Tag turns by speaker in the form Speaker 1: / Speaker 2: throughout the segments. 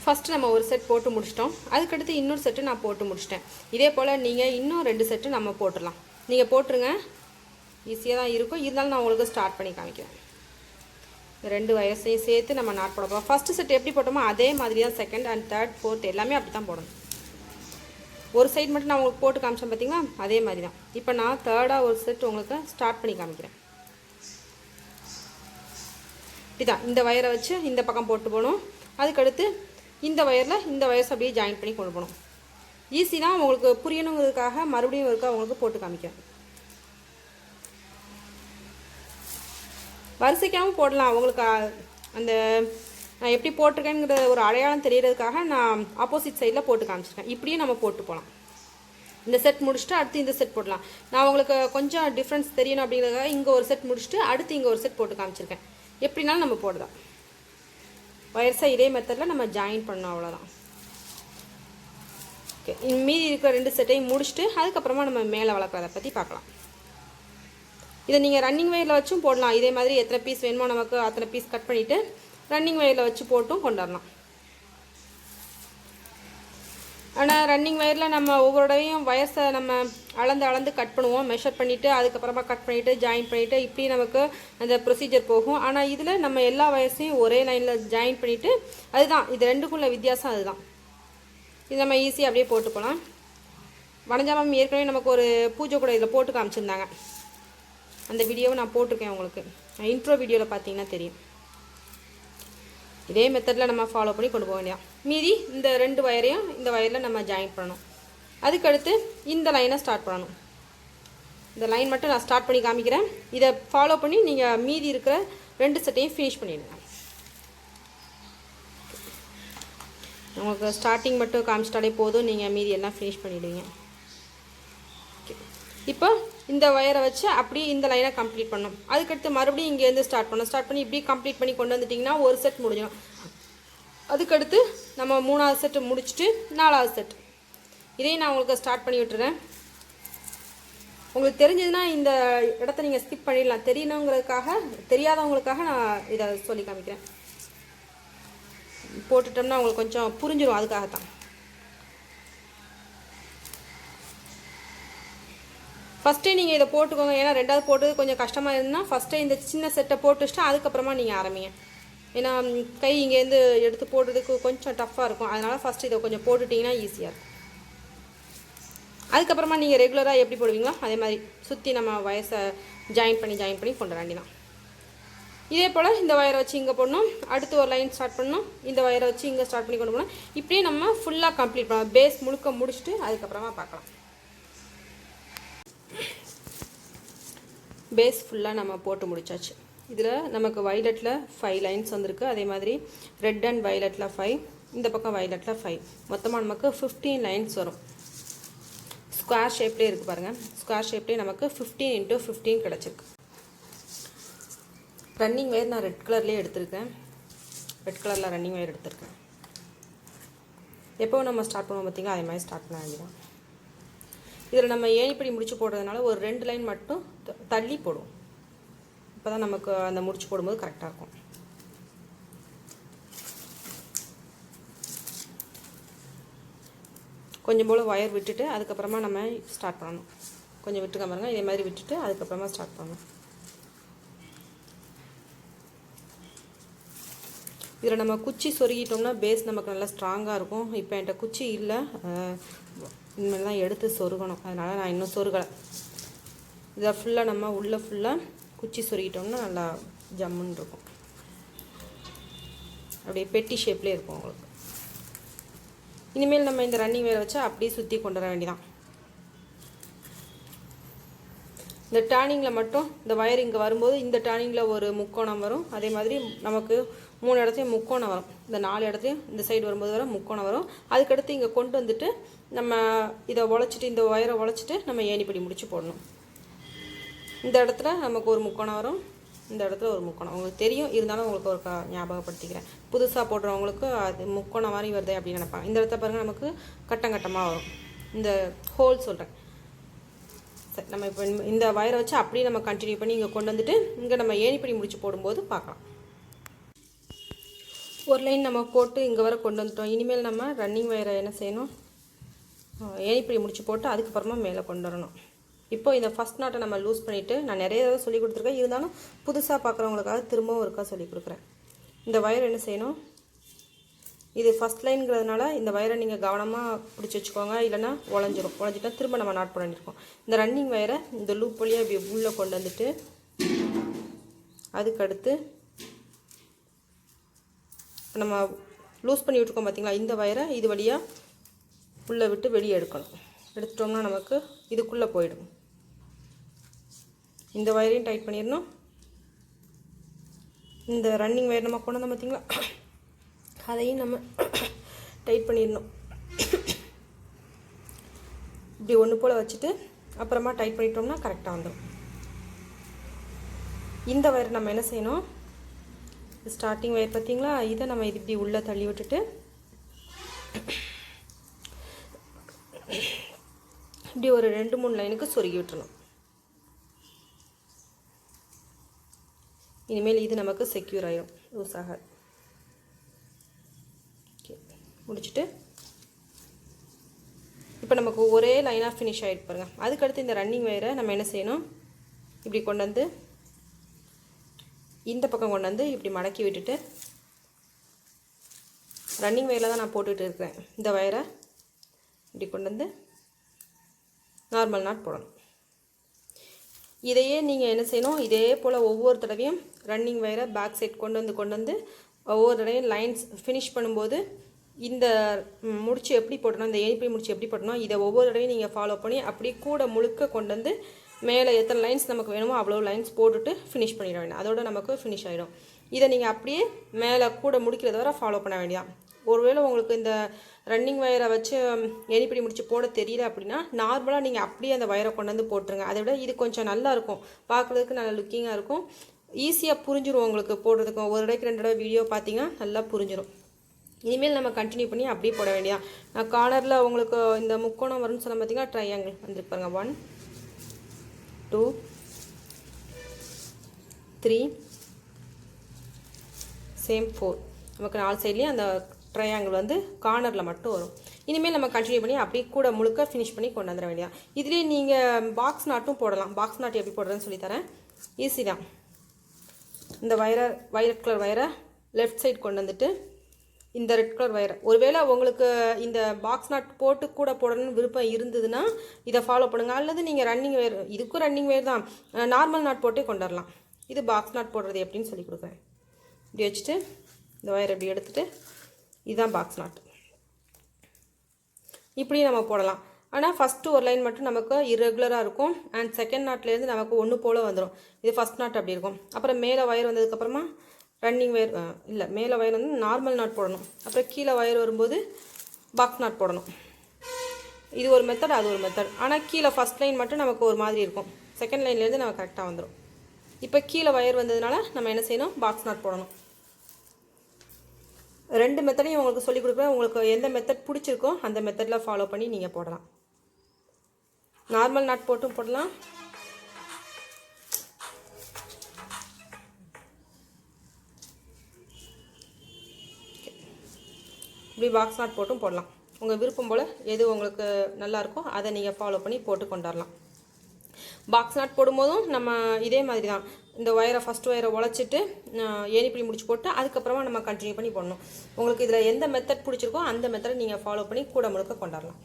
Speaker 1: First நம்ம ஒரு set போட்டு முடிச்சிட்டோம். அதுக்கடுத்து இன்னொரு செட்டு நான் போட்டு முடிச்சிட்டேன். இதே போல் நீங்கள் இன்னும் 2 செட்டு நம்ம போட்டுடலாம். நீங்கள் போட்டுருங்க, ஈஸியாக தான் இருக்கும். இருந்தாலும் நான் உங்களுக்கு ஸ்டார்ட் பண்ணி காமிக்கிறேன். 2 வயசையும் சேர்த்து நம்ம நாட் போட போகிறோம். ஃபஸ்ட்டு செட் எப்படி போட்டோமோ அதே மாதிரி தான் செகண்ட் அண்ட் தேர்ட் ஃபோர்த் எல்லாமே அப்படி தான் போடணும். ஒரு சைடு மட்டும் நான் உங்களுக்கு போட்டு காமிச்சேன் பார்த்தீங்களா, அதே மாதிரி தான். இப்போ நான் தேர்டாக ஒரு செட் உங்களுக்கு ஸ்டார்ட் பண்ணி காமிக்கிறேன். இப்படிதான் இந்த வயரை வச்சு இந்த பக்கம் போட்டு போகணும். அதுக்கடுத்து இந்த வயரில் இந்த வயர்ஸ் அப்படியே ஜாயின் பண்ணி கொண்டு போகணும். ஈஸி தான், உங்களுக்கு புரியணுங்கிறதுக்காக மறுபடியும் இருக்கா உங்களுக்கு போட்டு காமிக்கிறேன். வரிசைக்காகவும் போடலாம். உங்களுக்கு அந்த நான் எப்படி போட்டிருக்கேங்கிற ஒரு அடையாளம் தெரியறதுக்காக நான் ஆப்போசிட் சைடில் போட்டு காமிச்சிருக்கேன். இப்படியும் நம்ம போட்டு போகலாம். இந்த செட் முடிச்சுட்டு அடுத்து இந்த செட் போடலாம். நான் உங்களுக்கு கொஞ்சம் டிஃப்ரென்ஸ் தெரியணும் அப்படிங்கிறதுக்காக இங்கே ஒரு செட் முடிச்சுட்டு அடுத்து இங்கே ஒரு செட் போட்டு காமிச்சிருக்கேன். எப்படினாலும் நம்ம போடுதான். வயர்ஸை இதே மெத்தடில் நம்ம ஜாயின் பண்ணோம், அவ்வளோதான். ஓகே, மீதி இருக்கிற 2 செட்டையும் முடிச்சுட்டு அதுக்கப்புறமா நம்ம மேலே வளர்க்குறத பற்றி பார்க்கலாம். இதை நீங்கள் ரன்னிங் வயரில் வச்சும் போடலாம். இதே மாதிரி எத்தனை பீஸ் வேணுமோ நமக்கு அத்தனை பீஸ் கட் பண்ணிவிட்டு ரன்னிங் வயரில் வச்சு போட்டும் கொண்டாடலாம். ஆனால் ரன்னிங் வயரில் நம்ம ஒவ்வொரு தடவையும் வயர்ஸை நம்ம அளந்து கட் பண்ணுவோம், மெஷர் பண்ணிவிட்டு அதுக்கப்புறமா கட் பண்ணிவிட்டு ஜாயின் பண்ணிவிட்டு இப்படி நமக்கு அந்த ப்ரொசீஜர் போகும். ஆனால் இதில் நம்ம எல்லா வயர்ஸையும் ஒரே லைனில் ஜாயின் பண்ணிவிட்டு அதுதான் இது ரெண்டுக்குள்ள வித்தியாசம். அதுதான் இது நம்ம ஈஸியாக அப்படியே போட்டு போகலாம். வனஜாமம் ஏற்கனவே நமக்கு ஒரு பூஜை கூட இதில் போட்டு காமிச்சிருந்தாங்க. அந்த வீடியோவை நான் போட்டிருக்கேன் உங்களுக்கு, இன்ட்ரோ வீடியோவில் பார்த்தீங்கன்னா தெரியும். இதே மெத்தடில் நம்ம ஃபாலோ பண்ணி கொண்டு போக வேண்டியதான். மீதி இந்த 2 வயரையும் இந்த வயரில் நம்ம ஜாயின் பண்ணணும். அதுக்கடுத்து இந்த லைனை ஸ்டார்ட் பண்ணணும். இந்த லைன் மட்டும் நான் ஸ்டார்ட் பண்ணி காமிக்கிறேன். இதை ஃபாலோ பண்ணி நீங்கள் மீதி இருக்கிற 2 செட்டையும் ஃபினிஷ் பண்ணிவிடுங்க. உங்களுக்கு ஸ்டார்டிங் மட்டும் காமிச்சிட்டாலே போதும், நீங்கள் மீதி எல்லாம் ஃபினிஷ் பண்ணிவிடுவீங்க. இப்போ இந்த வயரை வச்சு அப்படியே இந்த லைனை கம்ப்ளீட் பண்ணணும். அதுக்கடுத்து மறுபடியும் இங்கேருந்து ஸ்டார்ட் பண்ணி இப்படி கம்ப்ளீட் பண்ணி கொண்டு வந்துட்டிங்கன்னா ஒரு செட் முடிஞ்சிடும். அதுக்கடுத்து நம்ம 3ஆவது செட்டு முடிச்சுட்டு 4ஆவது செட் இதையும் நான் உங்களுக்கு ஸ்டார்ட் பண்ணி விட்டுறேன். உங்களுக்கு தெரிஞ்சதுன்னா இந்த இடத்த நீங்கள் ஸ்கிப் பண்ணிடலாம். தெரியணுங்கிறதுக்காக, தெரியாதவங்களுக்காக நான் இதை சொல்லி காமிக்கிறேன். போட்டுட்டோம்னா உங்களுக்கு கொஞ்சம் புரிஞ்சிடும், அதுக்காகத்தான். ஃபஸ்ட்டே நீங்கள் இதை போட்டுக்கோங்க. ஏன்னா 2வது போட்டது கொஞ்சம் கஷ்டமாக இருந்ததுன்னா ஃபஸ்ட்டே இந்த சின்ன செட்டை போட்டு வச்சுட்டு அதுக்கப்புறமா நீங்கள் ஆரம்பிங்க. ஏன்னா கை இங்கேருந்து எடுத்து போடுறதுக்கு கொஞ்சம் டஃப்பாக இருக்கும். அதனால் ஃபஸ்ட்டு இதை கொஞ்சம் போட்டுட்டிங்கன்னா ஈஸியாக இருக்கும். அதுக்கப்புறமா நீங்கள் ரெகுலராக எப்படி போடுவீங்களோ அதே மாதிரி சுற்றி நம்ம வயசை ஜாயின் பண்ணி கொண்டு வேண்டிதான். இதே போல் இந்த வயரை வச்சு இங்கே போடணும், அடுத்து ஒரு லைன் ஸ்டார்ட் பண்ணணும், இந்த வயரை வச்சு இங்கே ஸ்டார்ட் பண்ணி கொண்டு போகணும். இப்படியே நம்ம ஃபுல்லாக கம்ப்ளீட் பண்ணலாம். பேஸ் முழுக்க முடிச்சுட்டு அதுக்கப்புறமா பார்க்கலாம். பேஸ் ஃபுல்லாக நம்ம போட்டு முடிச்சாச்சு. இதில் நமக்கு வயலட்டில் 5 லைன்ஸ் வந்திருக்கு. அதே மாதிரி ரெட் அண்ட் வயலட்டில் 5, இந்த பக்கம் வயலட்டில் 5, மொத்தமாக நமக்கு 15 லைன்ஸ் வரும். ஸ்கொயர் ஷேப்லேயே இருக்குது பாருங்கள். ஸ்கொயர் ஷேப்லேயே நமக்கு 15 × 15 கிடச்சிருக்கு. ரன்னிங் வயர் நான் ரெட் கலர்லேயே எடுத்திருக்கேன். ரெட் கலரில் ரன்னிங் வயர் எடுத்திருக்கேன். எப்போவும் நம்ம ஸ்டார்ட் பண்ணுவோம் பார்த்திங்களா, அதே மாதிரி ஸ்டார்ட் பண்ண வேண்டியதான். இதில் நம்ம ஏணிப்படி முடிச்சு போடுறதுனால ஒரு 2 லைன் மட்டும் தள்ளி போடுவோம். இப்போ தான் நமக்கு அந்த முடிச்சு போடும்போது கரெக்டாக இருக்கும். கொஞ்சம் போல் ஒயர் விட்டுட்டு அதுக்கப்புறமா நம்ம ஸ்டார்ட் பண்ணணும். கொஞ்சம் விட்டுக்க பாருங்க, இதே மாதிரி விட்டுட்டு அதுக்கப்புறமா ஸ்டார்ட் பண்ணணும். இதில் நம்ம குச்சி சொருகிட்டோம்னா பேஸ் நமக்கு நல்லா ஸ்ட்ராங்காக இருக்கும். இப்போ என்கிட்ட குச்சி இல்லை, இனிமேல் தான் எடுத்து சொருகணும். அதனால் நான் இன்னும் சொருகலை. இதை ஃபுல்லாக நம்ம உள்ளே ஃபுல்லாக குச்சி சொருகிட்டோம்னா நல்லா ஜம்முன்னு இருக்கும். அப்படியே பெட்டி ஷேப்லேயே இருக்கும் உங்களுக்கு. இனிமேல் நம்ம இந்த ரன்னிங் வேரை வச்சா அப்படியே சுற்றி கொண்டு வர வேண்டியதான். இந்த டர்னிங்கில் மட்டும் இந்த வயர் இங்கே வரும்போது இந்த டர்னிங்கில் ஒரு முக்கோணம் வரும். அதே மாதிரி நமக்கு 3 இடத்துலையும் முக்கோணம் வரும். இந்த 4 இடத்துலையும் இந்த சைடு வரும்போது வர முக்கோணம் வரும். அதுக்கடுத்து இங்கே கொண்டு வந்துட்டு நம்ம இதை உழைச்சிட்டு இந்த வயரை உழைச்சிட்டு நம்ம ஏணிப்படி முடிச்சு போடணும். இந்த இடத்துல நமக்கு ஒரு முக்கோணம் வரும், இந்த இடத்துல ஒரு முக்கோணம். உங்களுக்கு தெரியும், இருந்தாலும் உங்களுக்கு ஒரு ஞாபகப்படுத்திக்கிறேன். புதுசாக போடுறவங்களுக்கு அது முக்கோணம் மாதிரி வருது அப்படின்னு நினைப்பாங்க. இந்த இடத்துல பாருங்கள் நமக்கு கட்டங்கட்டமாக வரும். இந்த ஹோல் சொல்கிறேன். சரி, நம்ம இப்போ இந்த வயரை வச்சு அப்படியே நம்ம கண்டினியூ பண்ணி இங்கே கொண்டு வந்துட்டு இங்கே நம்ம ஏணிப்படி முடிச்சு போடும்போது பார்க்கலாம். ஒரு லைன் நம்ம போட்டு இங்கே வர கொண்டு வந்துட்டோம். இனிமேல் நம்ம ரன்னிங் வயரை என்ன செய்யணும், ஏணிப்படி முடிச்சு போட்டு அதுக்கப்புறமா மேலே கொண்டு வரணும். இப்போ இந்த ஃபஸ்ட் நாட்டை நம்ம லூஸ் பண்ணிவிட்டு, நான் நிறைய தடவை சொல்லி கொடுத்துருக்கேன், இருந்தாலும் புதுசாக பார்க்குறவங்களுக்காக திரும்பவும் இருக்கா சொல்லி கொடுக்குறேன். இந்த வயர் என்ன செய்யணும், இது ஃபஸ்ட் லைனுங்கிறதுனால இந்த வயரை நீங்கள் கவனமாக பிடிச்சி வச்சுக்கோங்க, இல்லைனா உடஞ்சிட்டா திரும்ப நம்ம நாட் பண்ணியிருக்கோம். இந்த ரன்னிங் வயரை இந்த லூப் வழியாக இப்படி உள்ளே கொண்டு வந்துட்டு அதுக்கடுத்து நம்ம லூஸ் பண்ணி விட்டுருக்கோம் பார்த்திங்களா, இந்த வயரை இது வழியாக உள்ளே விட்டு வெளியே எடுக்கணும். எடுத்துட்டோம்னா நமக்கு இதுக்குள்ளே போயிடும். இந்த வயரையும் டைட் பண்ணிடணும். இந்த ரன்னிங் வயர் நம்ம கொண்டு வந்தோம் பார்த்திங்களா, அதையும் நம்ம டைட் பண்ணிடணும். இப்படி ஒன்று போல் வச்சுட்டு அப்புறமா டைட் பண்ணிட்டோம்னா கரெக்டாக வந்துடும். இந்த வயர் நம்ம என்ன செய்யணும், ஸ்டார்டிங் வயர் பார்த்திங்களா, இதை நம்ம இது இப்படி உள்ளே தள்ளி விட்டுட்டு இப்படி ஒரு 2-3 லைனுக்கு சொருகி விட்டுறணும். இனிமேல் இது நமக்கு செக்யூர் ஆகிடும், லூஸ் ஆகாது. ஓகே, முடிச்சுட்டு இப்போ நமக்கு ஒரே லைனாக ஃபினிஷ் ஆகிட்டு பாருங்கள். அதுக்கடுத்து இந்த ரன்னிங் வயரை நம்ம என்ன செய்யணும், இப்படி கொண்டு வந்து இந்த பக்கம் கொண்டு வந்து இப்படி மடக்கி விட்டுட்டு, ரன்னிங் வயரில் தான் நான் போட்டுகிட்டு இருக்கிறேன், இந்த வயரை இப்படி கொண்டு வந்து நார்மல் நாட் போடணும். இதையே நீங்கள் என்ன செய்யணும், இதே போல் ஒவ்வொரு தடவையும் ரன்னிங் வயரை பேக் சைட் கொண்டு வந்து ஒவ்வொரு தடவையும் லைன்ஸ் ஃபினிஷ் பண்ணும்போது இந்த முடிச்சு எப்படி போட்டணும், இந்த ஏணிப்படி முடிச்சு எப்படி போட்டணும், இதை ஒவ்வொரு தடவையும் நீங்கள் ஃபாலோ பண்ணி அப்படியே கூட முழுக்க கொண்டு வந்து மேலே எத்தனை லைன்ஸ் நமக்கு வேணுமோ அவ்வளோ லைன்ஸ் போட்டுட்டு ஃபினிஷ் பண்ணிட வேண்டாம். அதோட நமக்கு ஃபினிஷ் ஆகிடும். இதை நீங்கள் அப்படியே மேலே கூட முடிக்கிறத வரை ஃபாலோ பண்ண வேண்டியதான். ஒருவேளை உங்களுக்கு இந்த ரன்னிங் வயரை வச்சு ஏணிப்படி முடிச்சு போட தெரியல அப்படின்னா நார்மலாக நீங்கள் அப்படியே அந்த வயரை கொண்டு வந்து போட்டுருங்க. அதை விட இது கொஞ்சம் நல்லாயிருக்கும், பார்க்குறதுக்கு நல்ல லுக்கிங்காக இருக்கும், ஈஸியாக புரிஞ்சிடும் உங்களுக்கு போடுறதுக்கு. ஒரு தடவைக்கு 2 தடவை வீடியோ பார்த்தீங்கன்னா நல்லா புரிஞ்சிடும். இனிமேல் நம்ம கண்டினியூ பண்ணி அப்படியே போட வேண்டியதான். நான் கார்னரில் உங்களுக்கு இந்த முக்கோணம் வரும்னு சொன்ன பார்த்தீங்கன்னா ட்ரையாங்கிள் வந்துருப்பாங்க. 1 2 3 சேம் 4 நமக்கு 4 சைட்லேயும் அந்த ட்ரையாங்கிள் வந்து கார்னரில் மட்டும் வரும். இனிமேல் நம்ம கண்டினியூ பண்ணி அப்படியே கூட முழுக்க ஃபினிஷ் பண்ணி கொண்டு வந்துட வேண்டியதான். இதுலேயே நீங்கள் பாக்ஸ் நாட்டும் போடலாம். பாக்ஸ் நாட் எப்படி போடுறதுன்னு சொல்லித்தரேன், ஈஸி தான். இந்த வயலட் கலர் வயரை லெஃப்ட் சைட் கொண்டு வந்துட்டு இந்த ரெட் கலர் வயரை, ஒருவேளை உங்களுக்கு இந்த பாக்ஸ் நாட் போட்டு கூட போடணும்னு விருப்பம் இருந்ததுன்னா இதை ஃபாலோ பண்ணுங்கள். அல்லது நீங்கள் ரன்னிங் வயர், இதுக்கும் ரன்னிங் வயர் தான், நார்மல் நாட் போட்டே கொண்டு வரலாம். இது பாக்ஸ் நாட் போடுறது எப்படின்னு சொல்லி கொடுக்குறேன். இப்படி வச்சுட்டு இந்த வயரை இப்படி எடுத்துகிட்டு இதுதான் பாக்ஸ் நாட், இப்படி நம்ம போடலாம். ஆனால் ஃபஸ்ட்டு ஒரு லைன் மட்டும் நமக்கு இரெகுலராக இருக்கும், அண்ட் செகண்ட் நாட்லேருந்து நமக்கு ஒன்று போல் வந்துடும். இது ஃபஸ்ட் நாட் அப்படி இருக்கும். அப்புறம் மேலே வயர் வந்ததுக்கப்புறமா ரன்னிங் வயர் இல்லை, மேலே வயர் வந்து நார்மல் நாட் போடணும். அப்புறம் கீழே வயர் வரும்போது பாக்ஸ் நாட் போடணும். இது ஒரு மெத்தட், அது ஒரு மெத்தட். ஆனால் கீழே ஃபஸ்ட் லைன் மட்டும் நமக்கு ஒரு மாதிரி இருக்கும், செகண்ட் லைன்லேருந்து நம்ம கரெக்டாக வந்துடும். இப்போ கீழே வயர் வந்ததுனால நம்ம என்ன செய்யணும், பாக்ஸ் நாட் போடணும். 2 மெத்தடையும் உங்களுக்கு சொல்லிக் கொடுக்குறேன். உங்களுக்கு எந்த மெத்தட் பிடிச்சிருக்கோ அந்த மெத்தடில் ஃபாலோ பண்ணி நீங்கள் போடலாம். நார்மல் நாட் போட்டும் போடலாம், இப்படி பாக்ஸ் நாட் போட்டும் போடலாம். உங்கள் விருப்பம் போல் எது உங்களுக்கு நல்லாயிருக்கோ அதை நீங்கள் ஃபாலோ பண்ணி போட்டு கொண்டாடலாம். பாக்ஸ் நாட் போடும்போதும் நம்ம இதே மாதிரி தான், இந்த வயரை ஃபஸ்ட் வயரை உழைச்சிட்டு ஏணிப்படி முடிச்சு போட்டு அதுக்கப்புறமா நம்ம கண்டினியூ பண்ணி போடணும். உங்களுக்கு இதில் எந்த மெத்தட் பிடிச்சிருக்கோ அந்த மெத்தடை நீங்கள் ஃபாலோ பண்ணி கூட முழுக்க கொண்டாடலாம்.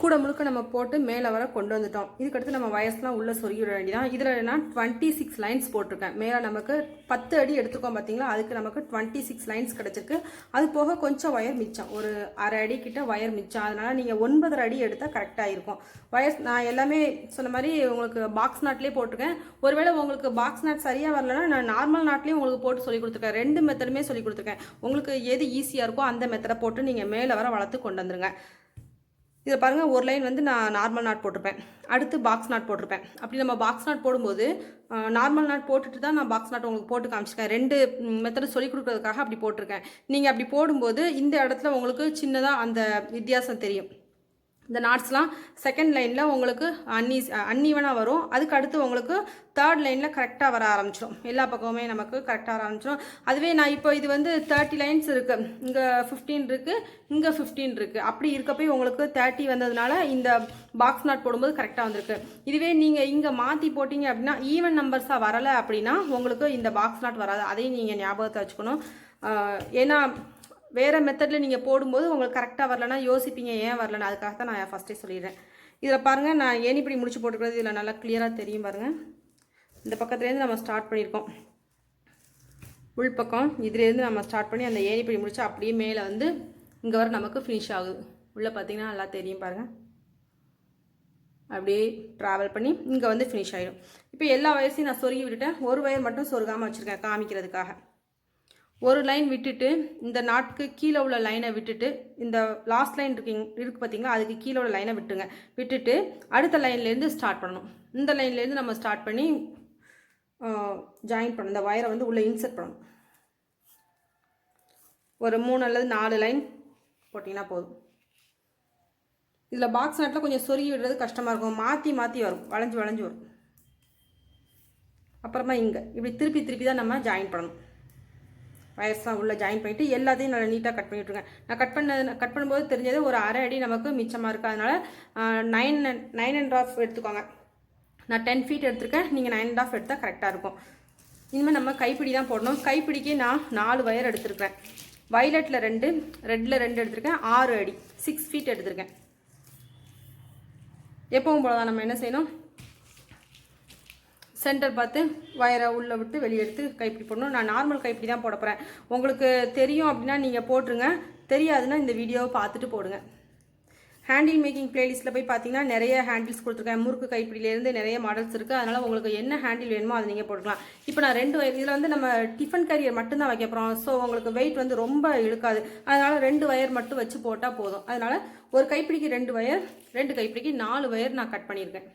Speaker 1: கூட முழுக்க நம்ம போட்டு மேலே வர கொண்டு வந்துட்டோம். இதுக்கடுத்து நம்ம வயர்ஸ்லாம் உள்ளே சொருகிவிட வேண்டியதான். இதில் நான் 26 லைன்ஸ் போட்டிருக்கேன். மேலே நமக்கு 10 அடி எடுத்துக்கோம் பார்த்தீங்களா, அதுக்கு நமக்கு 26 லைன்ஸ் கிடச்சிருக்கு. அது போக கொஞ்சம் வயர் மிச்சம், ஒரு அரை அடி கிட்ட வயர் மிச்சம். அதனால் நீங்கள் 9.5 அடி எடுத்தால் கரெக்டாக இருக்கும். வயர்ஸ் நான் எல்லாமே சொன்ன மாதிரி உங்களுக்கு பாக்ஸ் நாட்லேயே போட்டிருக்கேன். ஒருவேளை உங்களுக்கு பாக்ஸ் நாட் சரியாக வரலன்னா நான் நார்மல் நாட்லேயும் உங்களுக்கு போட்டு சொல்லி கொடுத்துருக்கேன். 2 மெத்தடுமே சொல்லி கொடுத்துருக்கேன். உங்களுக்கு எது ஈஸியாக இருக்கோ அந்த மெத்தடை போட்டு நீங்கள் மேலே வர வளர்த்து கொண்டு வந்துருங்க. இதில் பாருங்கள், ஒரு லைன் வந்து நான் நார்மல் நாட் போட்டிருப்பேன், அடுத்து பாக்ஸ் நாட் போட்டிருப்பேன். அப்படி நம்ம பாக்ஸ் நாட் போடும்போது நார்மல் நாட் போட்டுட்டு தான் நான் பாக்ஸ் நாட் உங்களுக்கு போட்டு காமிச்சிருக்கேன். 2 மெத்தடு சொல்லிக் கொடுக்குறதுக்காக அப்படி போட்டிருக்கேன். நீங்கள் அப்படி போடும்போது இந்த இடத்துல உங்களுக்கு சின்னதாக அந்த வித்தியாசம் தெரியும். இந்த நாட்ஸ்லாம் செகண்ட் லைனில் உங்களுக்கு அன்ஈவனாக வரும். அதுக்கு அடுத்து உங்களுக்கு தேர்ட் லைனில் கரெக்டாக வர ஆரம்பிச்சிடும். எல்லா பக்கமுமே நமக்கு கரெக்டாக வர ஆரம்பிச்சிடும். அதுவே நான் இப்போ இது வந்து 30 லைன்ஸ் இருக்குது, இங்கே 15 இருக்குது, இங்கே 15 இருக்குது. அப்படி இருக்கப்போ உங்களுக்கு 30 வந்ததுனால இந்த பாக்ஸ் நாட் போடும்போது கரெக்டாக வந்திருக்கு. இதுவே நீங்கள் இங்கே மாற்றி போட்டிங்க அப்படின்னா ஈவன் நம்பர்ஸாக வரலை அப்படின்னா உங்களுக்கு இந்த பாக்ஸ் நாட் வராது. அதையும் நீங்கள் ஞாபகத்தை வச்சுக்கணும். ஏன்னா வேறு மெத்தடில் நீங்கள் போடும்போது உங்களுக்கு கரெக்டாக வரலன்னா யோசிப்பீங்க ஏன் வரலன்னு. அதுக்காக தான் நான் ஃபஸ்ட்டே சொல்லிடுறேன். இதில் பாருங்கள், நான் ஏணிப்படி முடிச்சு போட்டுக்கிறது இதில் நல்லா கிளியராக தெரியும் பாருங்கள். இந்த பக்கத்துலேருந்து நம்ம ஸ்டார்ட் பண்ணியிருக்கோம், உள் பக்கம் இதுலேருந்து நம்ம ஸ்டார்ட் பண்ணி அந்த ஏணிப்படி முடிச்சு அப்படியே மேலே வந்து இங்கே வர நமக்கு ஃபினிஷ் ஆகுது. உள்ளே பார்த்தீங்கன்னா நல்லா தெரியும் பாருங்கள். அப்படியே ட்ராவல் பண்ணி இங்கே வந்து ஃபினிஷ் ஆகிடும். இப்போ எல்லா வயசையும் நான் சொருகி விட்டுட்டேன். ஒரு வயர் மட்டும் சொருகாமல் வச்சுருக்கேன் காமிக்கிறதுக்காக. ஒரு லைன் விட்டுட்டு இந்த நாட்க்கு கீழே உள்ள லைனை விட்டுட்டு இந்த லாஸ்ட் லைன் இருக்குது பார்த்தீங்களா, அதுக்கு கீழே உள்ள லைனை விட்டுட்டு அடுத்த லைன்லேருந்து ஸ்டார்ட் பண்ணணும். இந்த லைன்லேருந்து நம்ம ஸ்டார்ட் பண்ணி ஜாயின் பண்ணணும். இந்த வயரை வந்து உள்ளே இன்சர்ட் பண்ணணும். ஒரு 3 அல்லது 4 லைன் போட்டிங்கன்னா போதும். இதில் பாக்ஸ் நாட்டில் கொஞ்சம் சொருகி விடுறது கஷ்டமாக இருக்கும், மாற்றி மாற்றி வரும், வளைஞ்சு வரும். அப்புறமா இங்கே இப்படி திருப்பி தான் நம்ம ஜாயின் பண்ணணும். வயர்ஸ்லாம் உள்ளே ஜாயின் பண்ணிவிட்டு எல்லாத்தையும் நல்லா நீட்டாக கட் பண்ணி விட்ருங்க. நான் கட் பண்ணும்போது தெரிஞ்சது ஒரு அரை அடி நமக்கு மிச்சமாக இருக்குது. அதனால் 9.5 எடுத்துக்கோங்க. நான் 10 ஃபீட் எடுத்துருக்கேன், நீங்கள் 9.5 எடுத்தால் கரெக்டாக இருக்கும். இனிமேல் நம்ம கைப்பிடி தான் போடணும். கைப்பிடிக்கு நான் 4 வயர் எடுத்துருக்கேன். வயலட்டில் 2, ரெட்டில் 2 எடுத்துருக்கேன். 6 அடி 6 ஃபீட் எடுத்துருக்கேன். எப்பவும் போல தான் நம்ம என்ன செய்யணும், சென்டர் பார்த்து வயரை உள்ளே விட்டு வெளியே எடுத்து கைப்பிடி போடணும். நான் நார்மல் கைப்பிடி தான் போட போகிறேன். உங்களுக்கு தெரியும் அப்படின்னா நீங்கள் போட்டுருங்க, தெரியாதுன்னா இந்த வீடியோவை பார்த்துட்டு போடுங்க. ஹேண்டில் மேக்கிங் பிளேலிஸ்ட்டில் போய் பார்த்தீங்கன்னா நிறைய ஹேண்டில்ஸ் கொடுத்துருக்கேன். முறுக்கு கைப்பிடியிலேருந்து நிறைய மாடல்ஸ் இருக்குது. அதனால் உங்களுக்கு என்ன ஹேண்டில் வேணுமோ அதை நீங்கள் போட்டுக்கலாம். இப்போ நான் 2 வயர், இதில் வந்து நம்ம டிஃபன் கேரியர் மட்டும்தான் வைக்க போகிறோம். ஸோ உங்களுக்கு வெயிட் வந்து ரொம்ப இழுக்காது. அதனால் 2 வயர் மட்டும் வச்சு போட்டால் போதும். அதனால் ஒரு கைப்பிடிக்கு 2 வயர், 2 கைப்பிடிக்கு 4 வயர் நான் கட் பண்ணியிருக்கேன்.